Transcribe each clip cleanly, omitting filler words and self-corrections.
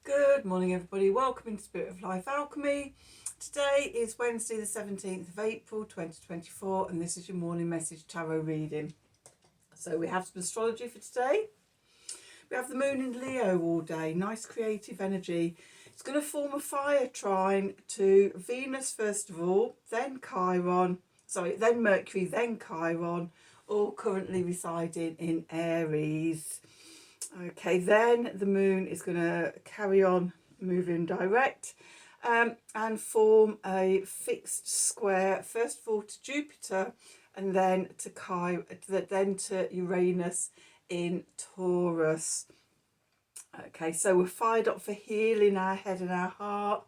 Good morning, everybody. Welcome into Spirit of Life Alchemy. Today is Wednesday, the 17th of April 2024, and this is your morning message tarot reading. So, we have some astrology for today. We have the moon in Leo all day, nice creative energy. It's going to form a fire trine to Venus first of all, then Mercury, then Chiron, all currently residing in Aries. Okay, then the moon is going to carry on moving direct and form a fixed square, first of all to Jupiter and then to Uranus in Taurus. Okay, so we're fired up for healing our head and our heart,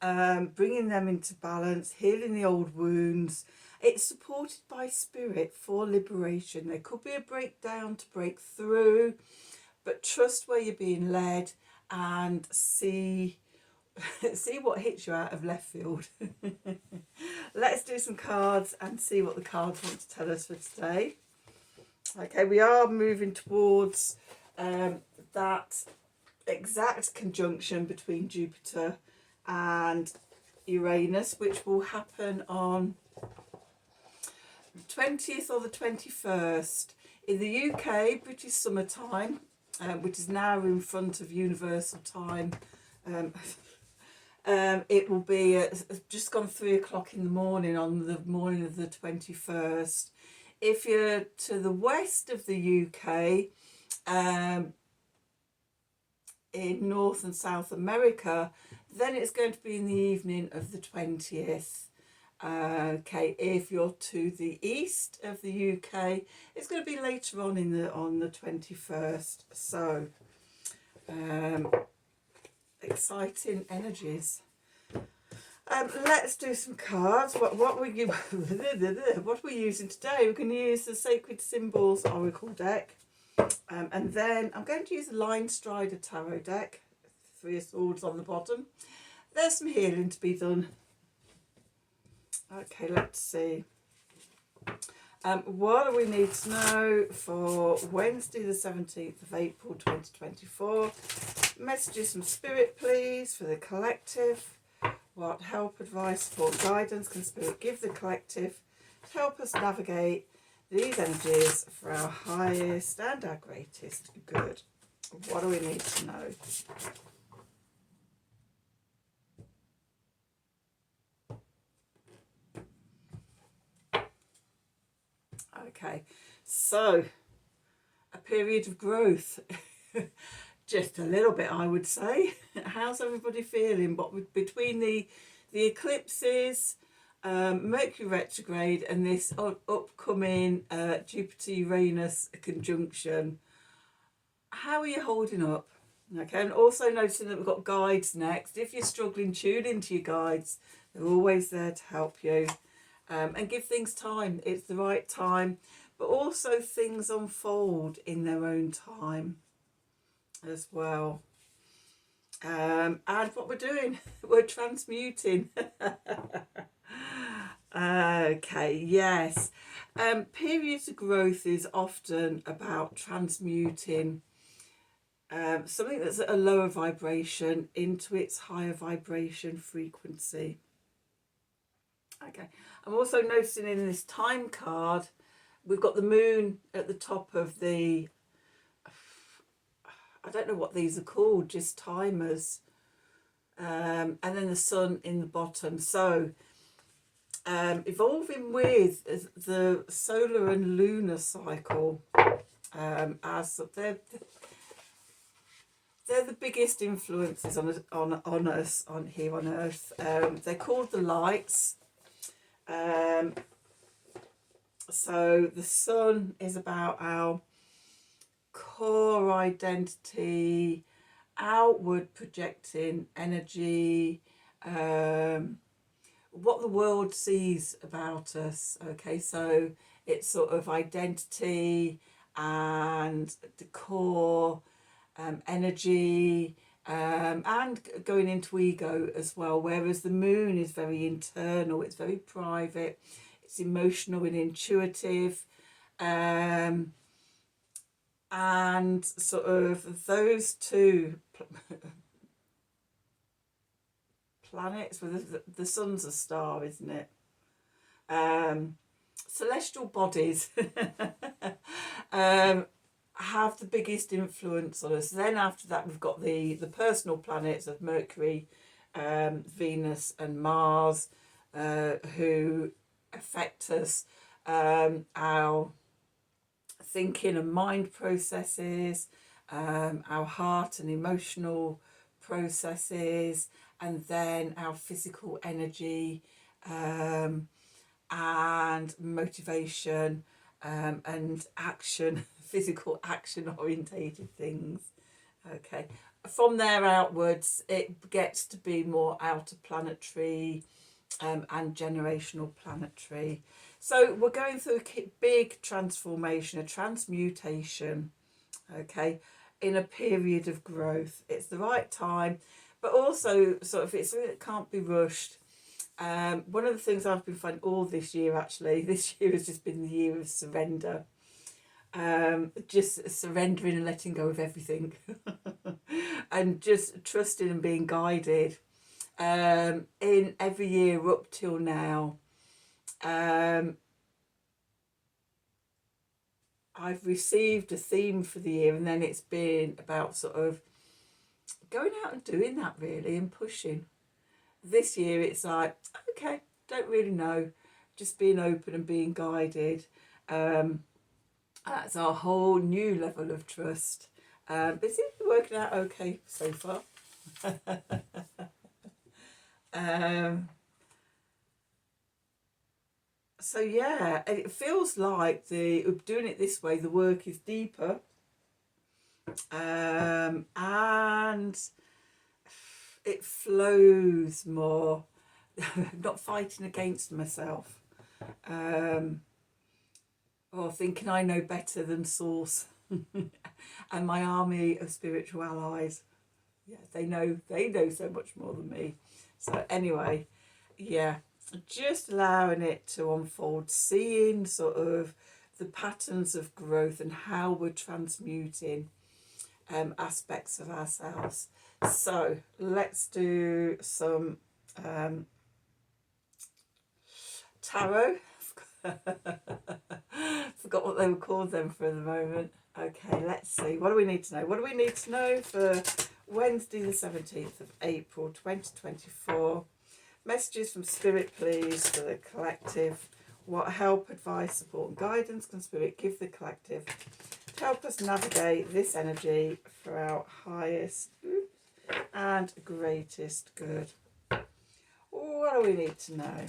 bringing them into balance, healing the old wounds. It's supported by spirit for liberation. There could be a breakdown to break through, but trust where you're being led and see what hits you out of left field. Let's do some cards and see what the cards want to tell us for today. Okay, we are moving towards that exact conjunction between Jupiter and Uranus, which will happen on the 20th or the 21st. In the UK, British summertime, which is now in front of universal time. It will be just gone 3 o'clock in the morning on the morning of the 21st. If you're to the west of the UK, in North and South America, then it's going to be in the evening of the 20th. Okay, if you're to the east of the UK, it's going to be later on on the 21st. So, exciting energies. Let's do some cards. What we're using today? We're going to use the Sacred Symbols Oracle deck, and then I'm going to use the Line Strider Tarot deck. 3 of Swords on the bottom. There's some healing to be done. Okay, let's see. What do we need to know for Wednesday the 17th of April 2024? Messages from Spirit, please, for the collective. What help, advice, support, guidance can Spirit give the collective to help us navigate these energies for our highest and our greatest good? What do we need to know? Okay, so a period of growth. Just a little bit, I would say. How's everybody feeling? But between the eclipses, Mercury retrograde, and this upcoming Jupiter-Uranus conjunction, how are you holding up? Okay, and also noticing that we've got guides next. If you're struggling, tune into your guides. They're always there to help you. And give things time. It's the right time, but also things unfold in their own time as well. And what we're doing, we're transmuting. Okay, yes. Periods of growth is often about transmuting something that's at a lower vibration into its higher vibration frequency. Okay, I'm also noticing in this time card, we've got the moon at the top of the, I don't know what these are called, just timers, and then the sun in the bottom. So evolving with the solar and lunar cycle, as they're the biggest influences on us on here on Earth. They're called the lights. So the sun is about our core identity, outward projecting energy, what the world sees about us. Okay, so it's sort of identity and the core energy, and going into ego as well, whereas the moon is very internal, it's very private, it's emotional and intuitive, and sort of those two planets. Well, the sun's a star, isn't it? Celestial bodies have the biggest influence on us. Then after that, we've got the personal planets of Mercury, Venus and Mars, who affect us, our thinking and mind processes, our heart and emotional processes, and then our physical energy, and motivation, and action, physical action orientated things. Okay, from there outwards it gets to be more outer planetary, and generational planetary. So we're going through a big transformation, a transmutation, okay, in a period of growth. It's the right time, but also sort of it can't be rushed. One of the things I've been finding all this year, actually, this year has just been the year of surrender. Just surrendering and letting go of everything and just trusting and being guided. In every year up till now, I've received a theme for the year, and then it's been about sort of going out and doing that, really, and pushing. This year it's like, okay, don't really know, just being open and being guided. That's our whole new level of trust. But it's working out okay so far. So yeah, it feels like doing it this way, the work is deeper, and it flows more. I'm not fighting against myself, or thinking I know better than Source and my army of spiritual allies. Yeah, they know so much more than me. So anyway, yeah, just allowing it to unfold, seeing sort of the patterns of growth and how we're transmuting aspects of ourselves. So let's do some tarot. Forgot what they were called then for the moment. Okay, let's see. What do we need to know? What do we need to know for Wednesday the 17th of April 2024? Messages from Spirit, please, for the collective. What help, advice, support and guidance can Spirit give the collective to help us navigate this energy for our highest and greatest good? What do we need to know?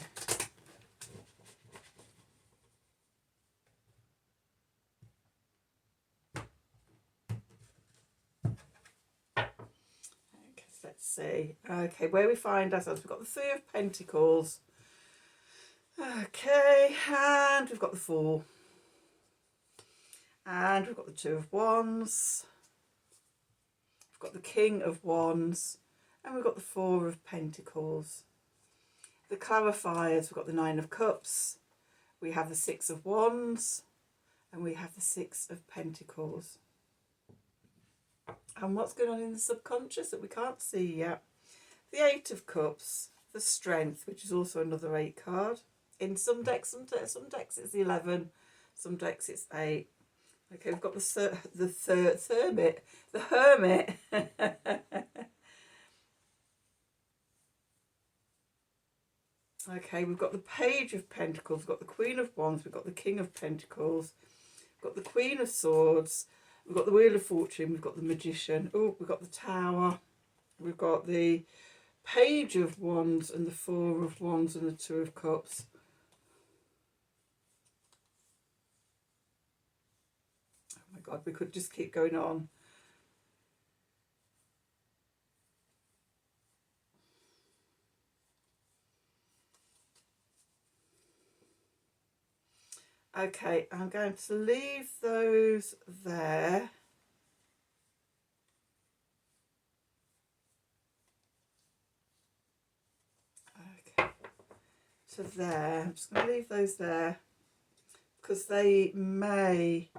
Let's see. Okay, where we find ourselves, we've got the Three of Pentacles. Okay, and we've got the Four. And we've got the Two of Wands. We've got the King of Wands. And we've got the Four of Pentacles. The clarifiers, we've got the Nine of Cups. We have the Six of Wands. And we have the Six of Pentacles. And what's going on in the subconscious that we can't see yet? The Eight of Cups, the Strength, which is also another 8 card. In some decks, some decks it's 11, some decks it's 8. Okay, we've got the Hermit. Okay, we've got the Page of Pentacles, we've got the Queen of Wands, we've got the King of Pentacles, we've got the Queen of Swords, we've got the Wheel of Fortune, we've got the Magician, oh, we've got the Tower, we've got the Page of Wands and the Four of Wands and the Two of Cups. Oh my God, we could just keep going on. Okay, I'm going to leave those there. Okay, so there. I'm just going to leave those there because they may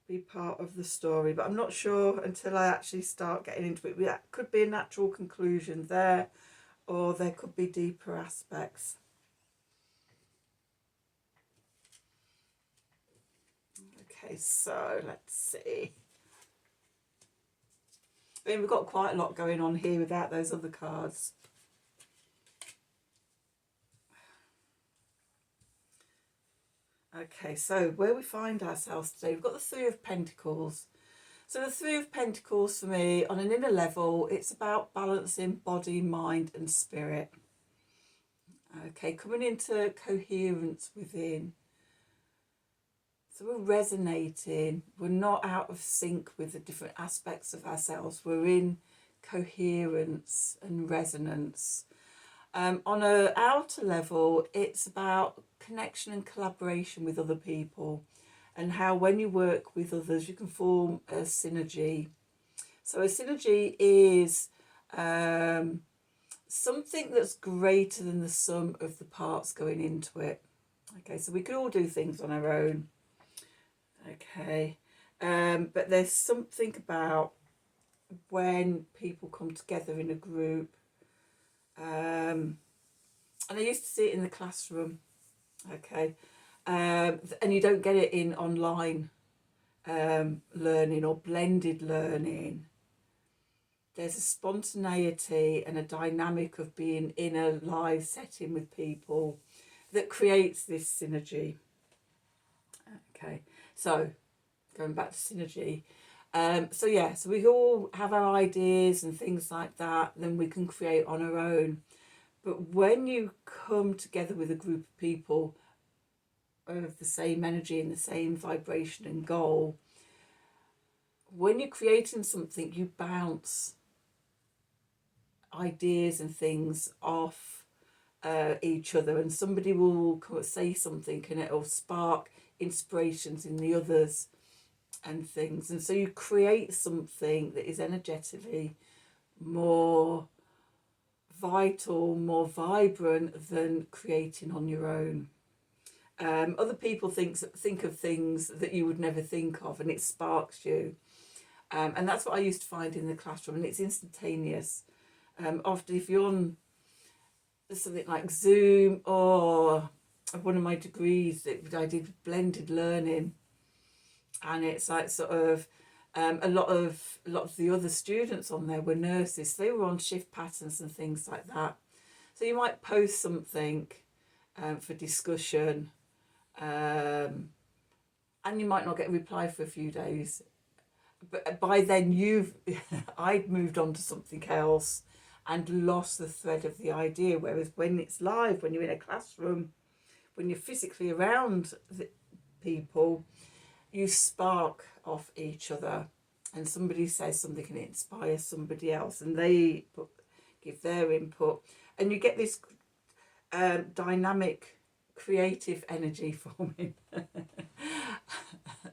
be part of the story, but I'm not sure until I actually start getting into it. That could be a natural conclusion there, or there could be deeper aspects. Okay, so let's see. I mean, we've got quite a lot going on here without those other cards. Okay, so where we find ourselves today, we've got the Three of Pentacles. So the Three of Pentacles for me, on an inner level, it's about balancing body, mind and spirit. Okay, coming into coherence within. So we're resonating, we're not out of sync with the different aspects of ourselves. We're in coherence and resonance. On an outer level, it's about connection and collaboration with other people, and how when you work with others, you can form a synergy. So a synergy is something that's greater than the sum of the parts going into it. Okay, so we could all do things on our own. Okay, but there's something about when people come together in a group. And I used to see it in the classroom. Okay, and you don't get it in online learning or blended learning. There's a spontaneity and a dynamic of being in a live setting with people that creates this synergy. Okay, so going back to synergy. So yeah, so we all have our ideas and things like that, then we can create on our own. But when you come together with a group of people of the same energy and the same vibration and goal, when you're creating something, you bounce ideas and things off each other, and somebody will say something and it'll spark inspirations in the others and things. And so you create something that is energetically more vital, more vibrant than creating on your own. Other people think of things that you would never think of, and it sparks you. And that's what I used to find in the classroom, and it's instantaneous. Often if you're on something like Zoom, or one of my degrees that I did blended learning, and it's like sort of a lot of the other students on there were nurses. So they were on shift patterns and things like that. So you might post something for discussion, and you might not get a reply for a few days. But by then I'd moved on to something else and lost the thread of the idea. Whereas when it's live, when you're in a classroom, when you're physically around the people, you spark off each other, and somebody says something and it inspires somebody else, and they give their input, and you get this dynamic, creative energy forming.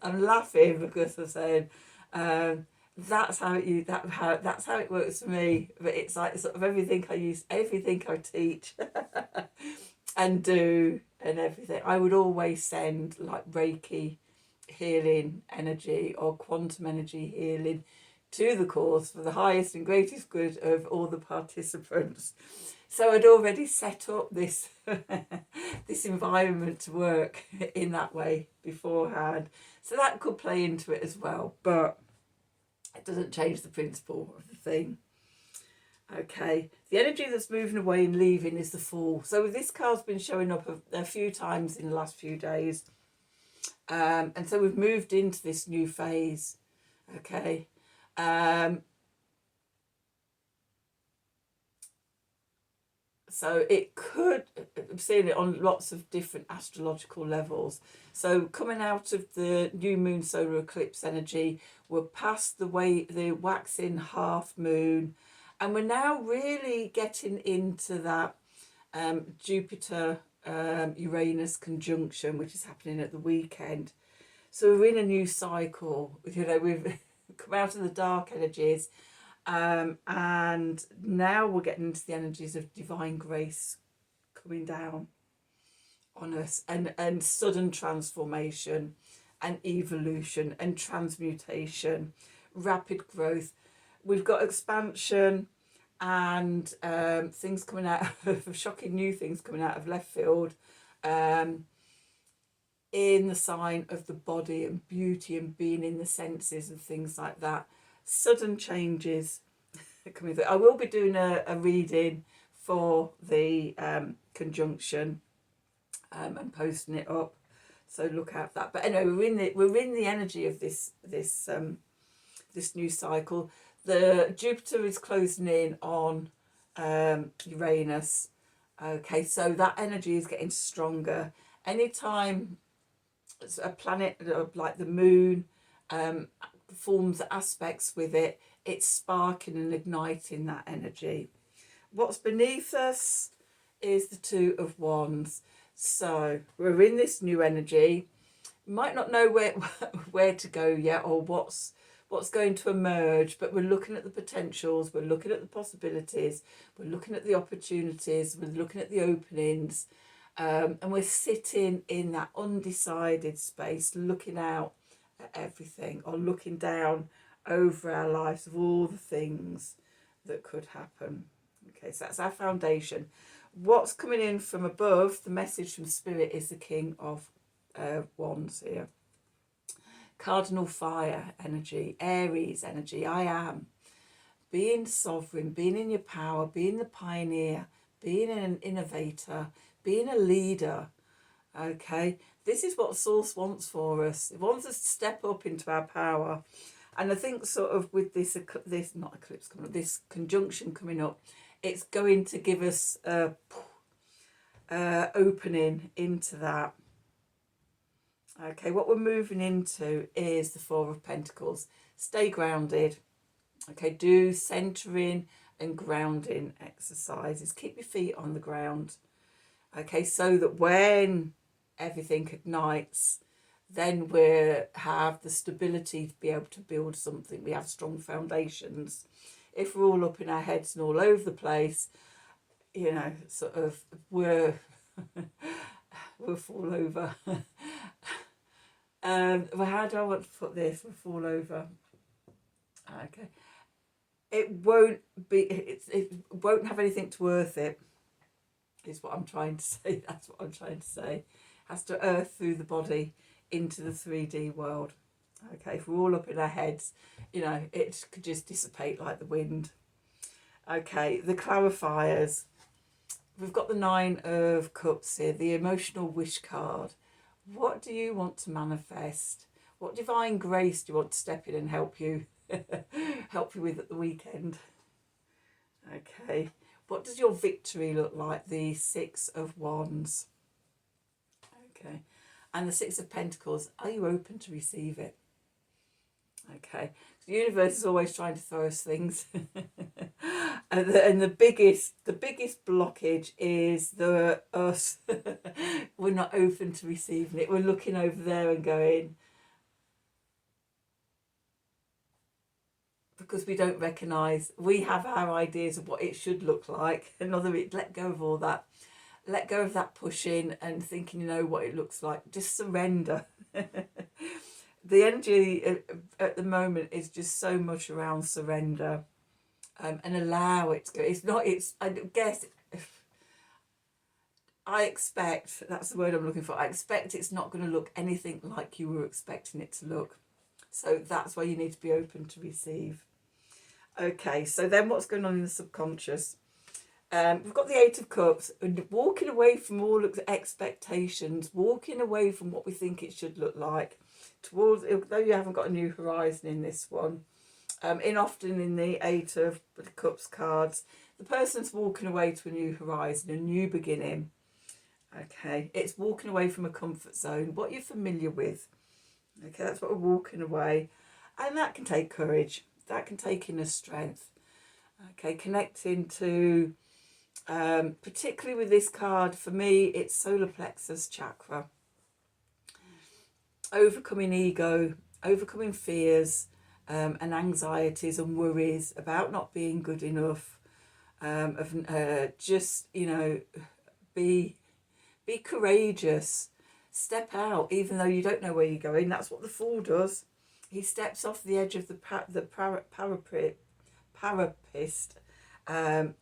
I'm laughing because I said that's how it works for me. But it's like sort of everything I use, everything I teach and do, and everything. I would always send like Reiki healing energy or quantum energy healing to the course for the highest and greatest good of all the participants. So I'd already set up this this environment to work in that way beforehand. So that could play into it as well, but it doesn't change the principle of the thing. Okay, the energy that's moving away and leaving is the Fool. So this card's been showing up a few times in the last few days. And so we've moved into this new phase. Okay. So it could, I'm seeing it on lots of different astrological levels. So coming out of the new moon solar eclipse energy, we're past the waxing half moon, and we're now really getting into that Jupiter Uranus conjunction, which is happening at the weekend. So we're in a new cycle. You know, we've come out of the dark energies, and now we're getting into the energies of divine grace coming down on us, and sudden transformation and evolution and transmutation, rapid growth. We've got expansion and things coming out of shocking new things coming out of left field, in the sign of the body and beauty and being in the senses and things like that. Sudden changes coming through. I will be doing a reading for the conjunction and posting it up, so look out for that. But anyway, we're in the energy of this new cycle. The Jupiter is closing in on Uranus. Okay, so that energy is getting stronger. Anytime a planet like the moon forms aspects with it, it's sparking and igniting that energy. What's beneath us is the Two of Wands. So we're in this new energy. We might not know where to go yet, or what's going to emerge, but we're looking at the potentials, we're looking at the possibilities, we're looking at the opportunities, we're looking at the openings, and we're sitting in that undecided space, looking out at everything, or looking down over our lives of all the things that could happen. Okay, so that's our foundation. What's coming in from above, the message from Spirit, is the King of Wands here. Cardinal fire energy, Aries energy, I am. Being sovereign, being in your power, being the pioneer, being an innovator, being a leader. Okay, this is what Source wants for us. It wants us to step up into our power. And I think sort of with this conjunction coming up, it's going to give us a opening into that. Okay, what we're moving into is the Four of Pentacles. Stay grounded. Okay, do centering and grounding exercises. Keep your feet on the ground. Okay, so that when everything ignites, then we have the stability to be able to build something. We have strong foundations. If we're all up in our heads and all over the place, you know, sort of we'll fall over. Well, how do I want to put this? We'll fall over. Okay. It won't have anything to earth it, is what I'm trying to say. That's what I'm trying to say. It has to earth through the body into the 3D world. Okay, if we're all up in our heads, you know, it could just dissipate like the wind. Okay, the clarifiers. We've got the Nine of Cups here, the emotional wish card. What do you want to manifest? What divine grace do you want to step in and help you with at the weekend? Okay, what does your victory look like? The Six of Wands. Okay, and the Six of Pentacles. Are you open to receive it? Okay, the universe is always trying to throw us things, and the biggest blockage is us. We're not open to receiving it. We're looking over there and going, because we don't recognise. We have our ideas of what it should look like. Another, let go of all that. Let go of that pushing and thinking you know what it looks like. Just surrender. The energy at the moment is just so much around surrender, and allow it to go. It's not, I guess, I expect, that's the word I'm looking for, I expect it's not going to look anything like you were expecting it to look. So that's why you need to be open to receive. Okay, so then what's going on in the subconscious? We've got the Eight of Cups, and walking away from all expectations, walking away from what we think it should look like, towards, though you haven't got a new horizon in this one, often in the Eight of Cups cards, the person's walking away to a new horizon, a new beginning. Okay, it's walking away from a comfort zone, what you're familiar with. Okay, that's what we're walking away, and that can take courage, that can take inner strength. Okay, connecting to, particularly with this card, for me, it's solar plexus chakra. Overcoming ego, overcoming fears and anxieties and worries about not being good enough. Just, you know, be courageous. Step out, even though you don't know where you're going. That's what the Fool does. He steps off the edge of the parapet,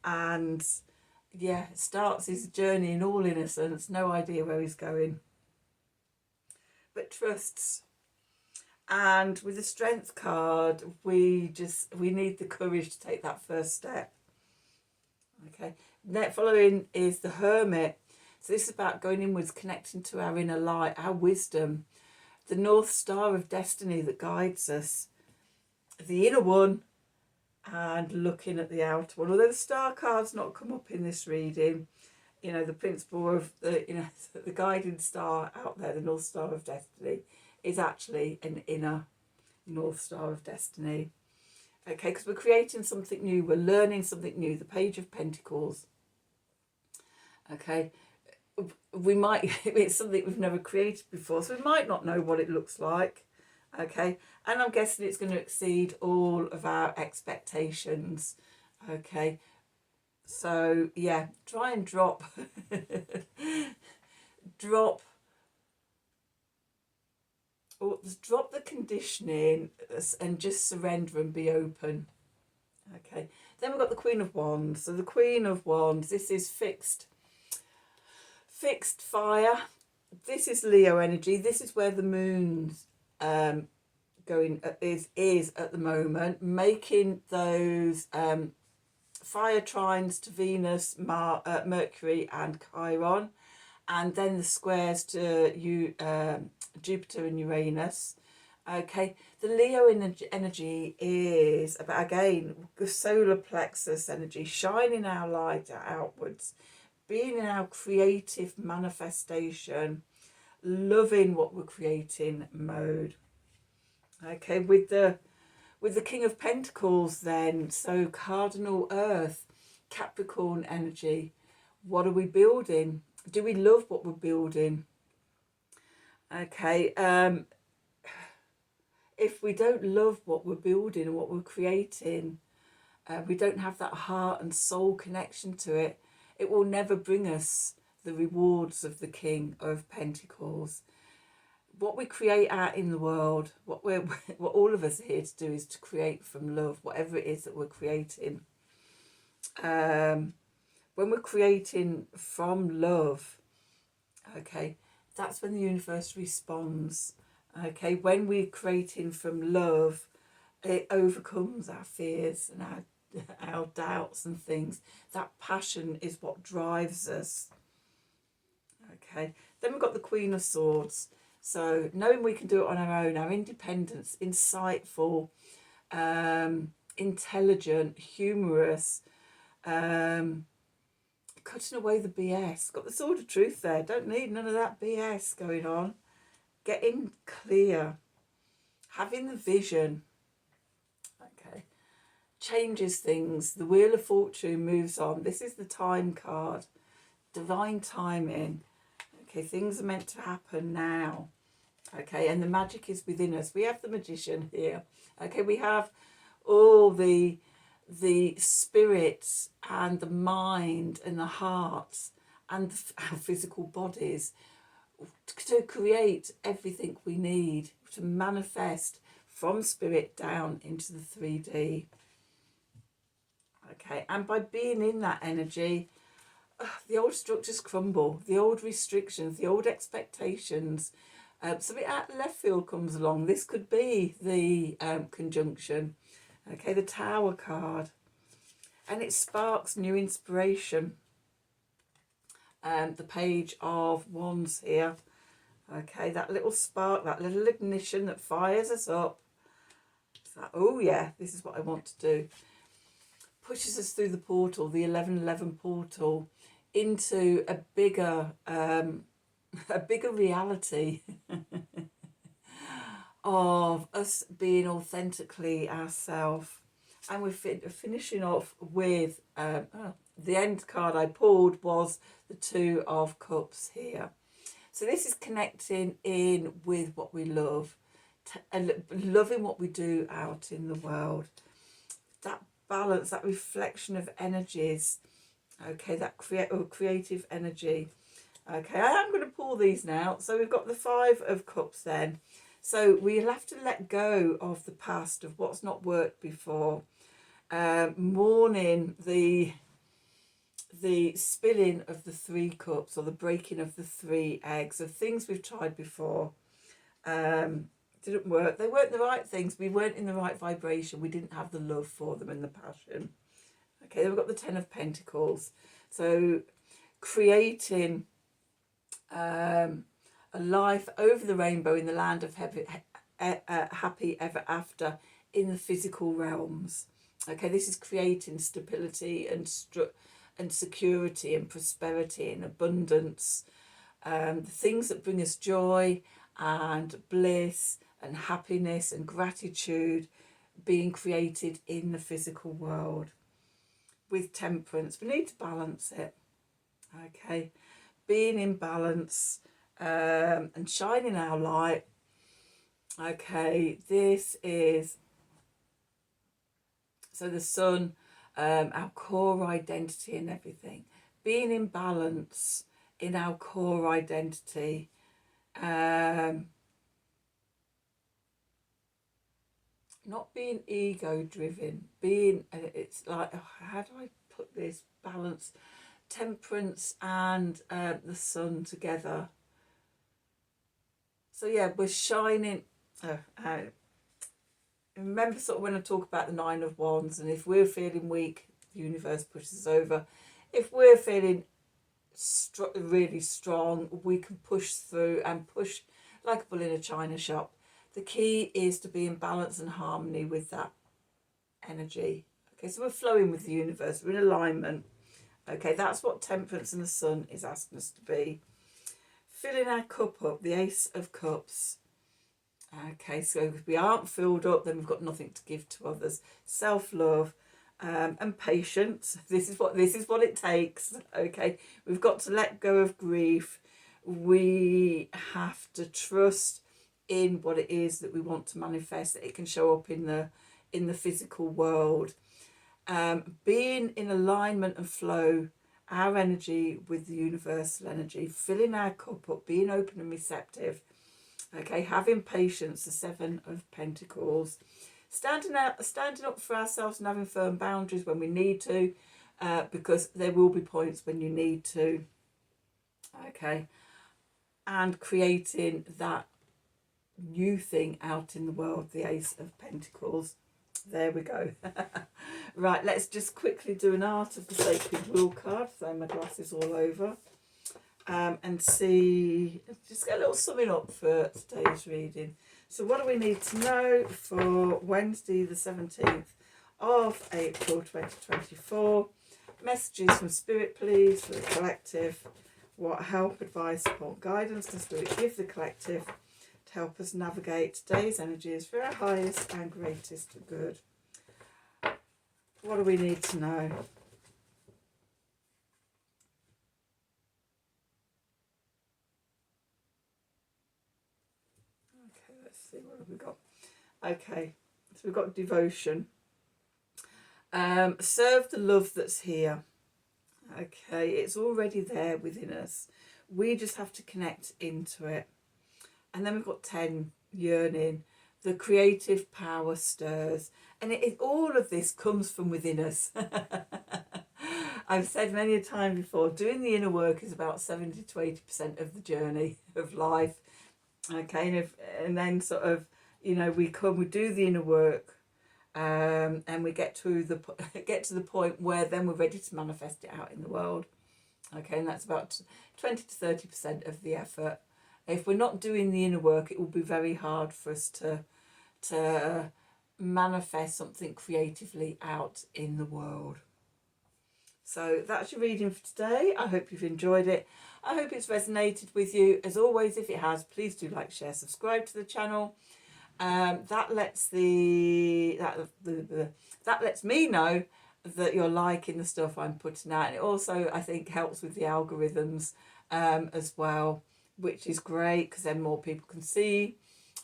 and yeah, starts his journey in all innocence, no idea where he's going, but trusts. And with the Strength card, we need the courage to take that first step. Okay. Next following is the Hermit. So this is about going inwards, connecting to our inner light, our wisdom, the North Star of destiny that guides us, the inner one, and looking at the outer one. Although the star card's not come up in this reading, you know, the principle of the, you know, the guiding star out there, the North Star of destiny, is actually an inner North Star of destiny. Okay, because we're creating something new, we're learning something new, the Page of Pentacles. Okay, we might, it's something we've never created before, so we might not know what it looks like. Okay, and I'm guessing it's going to exceed all of our expectations. Okay, so yeah, try and drop drop the conditioning and just surrender and be open. Okay, then we've got the Queen of Wands. So the Queen of Wands, this is fixed fire. This is Leo energy. This is where the moon's going is at the moment, making those fire trines to Venus, Mercury and Chiron, and then the squares to Jupiter and Uranus. Okay, the Leo energy is about, again, the solar plexus energy, shining our light outwards, being in our creative manifestation, loving what we're creating mode. Okay, with the King of Pentacles then, so cardinal earth, Capricorn energy. What are we building? Do we love what we're building? Okay, if we don't love what we're building and what we're creating, we don't have that heart and soul connection to it, it will never bring us the rewards of the King of Pentacles. What we create out in the world, what all of us are here to do is to create from love, whatever it is that we're creating. When we're creating from love, okay, that's when the universe responds. Okay, when we're creating from love, it overcomes our fears and our doubts and things. That passion is what drives us. Okay, then we've got the Queen of Swords. So knowing we can do it on our own, our independence, insightful, intelligent, humorous, cutting away the BS. Got the Sword of Truth there. Don't need none of that BS going on. Getting clear. Having the vision. Okay. Changes things. The Wheel of Fortune moves on. This is the time card. Divine timing. Okay, things are meant to happen now. Okay, and the magic is within us. We have the Magician here. Okay, we have all the spirit and the mind and the heart and our physical bodies to create everything we need to manifest from spirit down into the 3D. Okay, and by being in that energy, the old structures crumble, the old restrictions, the old expectations. Something out left field comes along. This could be the conjunction. Okay, the Tower card. And it sparks new inspiration. The Page of Wands here. Okay, that little spark, that little ignition that fires us up. It's like, oh yeah, this is what I want to do. Pushes us through the portal, the 1111 portal, into a bigger reality of us being authentically ourselves. And we're finishing off with the end card I pulled was the Two of Cups here. So this is connecting in with what we love, loving what we do out in the world. That balance, that reflection of energies. Okay, that creative energy. Okay, I am going to pull these now. So we've got the Five of Cups then. So we'll have to let go of the past, of what's not worked before. mourning the spilling of the 3 cups, or the breaking of the 3 eggs, of things we've tried before. Didn't work. They weren't the right things. We weren't in the right vibration. We didn't have the love for them and the passion. Okay, then we've got the 10 of Pentacles. So creating a life over the rainbow in the land of happy ever after in the physical realms. Okay, this is creating stability and security and prosperity and abundance. The things that bring us joy and bliss and happiness and gratitude being created in the physical world. With temperance, we need to balance it. Okay, being in balance and shining our light. Okay, this is, so the sun, our core identity and everything. Being in balance in our core identity. Not being ego driven, being, it's like, how do I put this, balance, temperance and the sun together. So yeah, we're shining. Remember sort of when I talk about the 9 of Wands, and if we're feeling weak, the universe pushes us over. If we're feeling really strong, we can push through and push like a bull in a china shop. The key is to be in balance and harmony with that energy. Okay, so we're flowing with the universe, we're in alignment. Okay, that's what temperance and the sun is asking us to be. Filling our cup up, the Ace of Cups. Okay, so if we aren't filled up, then we've got nothing to give to others. Self-love and patience. This is what it takes. Okay, we've got to let go of grief. We have to trust in what it is that we want to manifest, that it can show up in the physical world. Being in alignment and flow, our energy with the universal energy, filling our cup up, being open and receptive. Okay, having patience, the 7 of Pentacles. Standing up for ourselves and having firm boundaries when we need to, because there will be points when you need to. Okay, and creating that new thing out in the world, the Ace of Pentacles. There we go. Right, let's just quickly do an Art of the Sacred Wheel card. Throw my glasses all over. And see, just get a little summing up for today's reading. So what do we need to know for Wednesday the 17th of April 2024? Messages from Spirit, please, for the collective. What help, advice, support, guidance can Spirit give the collective to help us navigate today's energies for our highest and greatest good? What do we need to know? Let's see, what have we got? Okay, so we've got devotion. Serve the love that's here. Okay, it's already there within us. We just have to connect into it. And then we've got 10, yearning. The creative power stirs. And all of this comes from within us. I've said many a time before, doing the inner work is about 70 to 80% of the journey of life. Okay, and then sort of, we do the inner work, and we get to the point where then we're ready to manifest it out in the world. Okay, and that's about 20 to 30% of the effort. If we're not doing the inner work, it will be very hard for us to manifest something creatively out in the world. So that's your reading for today. I hope you've enjoyed it. I hope it's resonated with you. As always, if it has, please do like, share, subscribe to the channel. That lets that lets me know that you're liking the stuff I'm putting out. And it also, I think, helps with the algorithms as well, which is great because then more people can see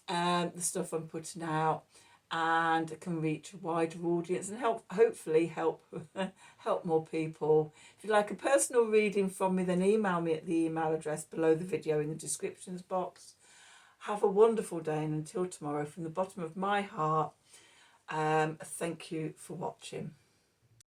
the stuff I'm putting out, and it can reach a wider audience and hopefully help more people. If you'd like a personal reading from me, then email me at the email address below the video in the descriptions box. Have a wonderful day, and until tomorrow, from the bottom of my heart, Thank you for watching.